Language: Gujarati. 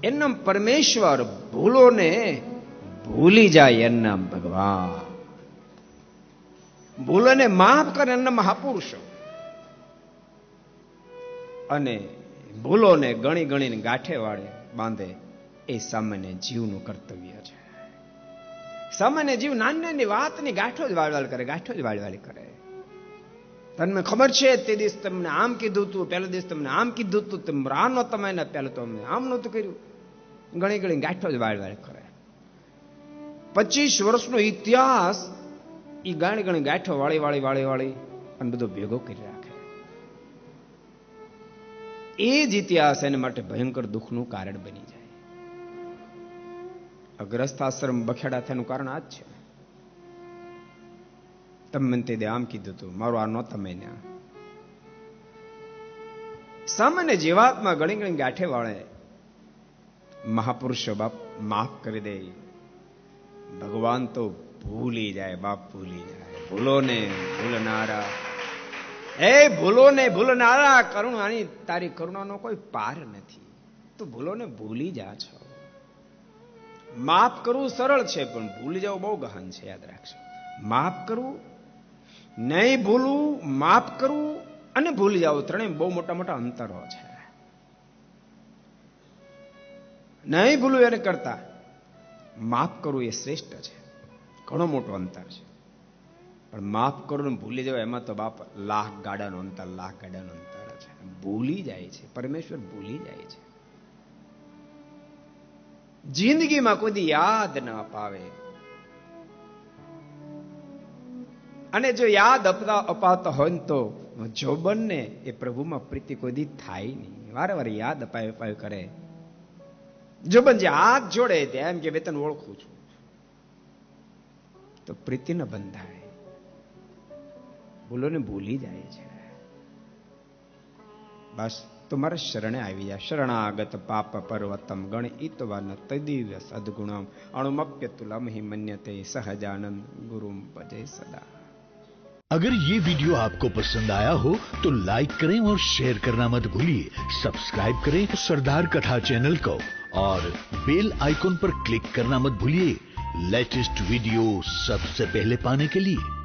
એનું પરમેશ્વર, ભૂલોને ભૂલી જાય એના ભગવાન, ભૂલોને માફ કરે એના મહાપુરુષો, અને ભૂલોને ગણી ગણીને ગાંઠે વાળે બાંધે એ સામાન્ય જીવનું કર્તવ્ય છે. સામાન્ય જીવ નાની નાની વાતની ગાંઠો જ વાળવાળ કરે, ગાંઠો જ વાળવાળી કરે. તમને ખબર છે તે દિવસ તમને આમ કીધું તું, પહેલા દિવસ તમને આમ કીધું તું, તમે રાહ નહોતા માન્યા, પહેલા તો અમને આમ નહોતું કર્યું. ઘણી ઘણી ગાંઠો જ વાળવાળ કરે. 25 વર્ષનો ઇતિહાસ એ ઘણી ઘણી ગાંઠો વાળી વાળી વાળી વાળી અને બધો ભેગો કરી રાખે. એ જ ઇતિહાસ એના માટે ભયંકર દુઃખનું કારણ બની જાય. અગ્રસ્થાશ્રમ બખેડા થયાનું કારણ આ જ છે. તમે મને તે આમ કીધું તું, મારું આ નહોતા માન્યા. સામાન્ય જીવાતમાં ઘણી ઘણી ગાંઠે વાળે મહાપુરુષો બાપ માફ કરી દે. ભગવાન તો ભૂલી જાય, બાપ ભૂલી જાય. ભૂલોને ભૂલનારા, એ ભૂલોને ભૂલનારા, કરુણાની તારી કરુણાનો કોઈ પાર નથી. તું ભૂલોને ભૂલી જા છો. માફ કરવું સરળ છે, પણ ભૂલી જવું બહુ ગહન છે. યાદ રાખજો, માફ કરવું, નહીં ભૂલવું, માફ કરવું અને ભૂલી જવું, ત્રણેય બહુ મોટા મોટા અંતરો છે. નહીં ભૂલવું એને કરતા માફ કરવું એ શ્રેષ્ઠ છે, ઘણો મોટો અંતર છે. પણ માફ કરવું ભૂલી જવું એમાં તો બાપ લાખ ગાડાનો અંતર, લાખ ગાડાનો અંતર છે. ભૂલી જાય છે, પરમેશ્વર ભૂલી જાય છે. જિંદગીમાં કોઈ યાદ ન અપાવે, અને જો યાદ અપાતા હોય ને તો જોબનને એ પ્રભુમાં પ્રીતિ કોઈ દી થાય નહીં. વારે વારે યાદ અપાય કરે. જોબન જે હાથ જોડે એમ કે વેતન ઓળખું છું, તો પ્રીતિ ન બંધાય. ભૂલોને ભૂલી જાય છે. બસ તમારા શરણે આવી જાય. શરણાગત પાપ પર્વતમ ગણિતવાન તદિવ્ય સદગુણમ અણુમપ્ય તુલમ હિ મન્યતે સહજાનંદ ગુરુમ ભજે સદા. अगर ये वीडियो आपको पसंद आया हो तो लाइक करें और शेयर करना मत भूलिए. सब्सक्राइब करें सरदार कथा चैनल को और बेल आइकॉन पर क्लिक करना मत भूलिए लेटेस्ट वीडियो सबसे पहले पाने के लिए.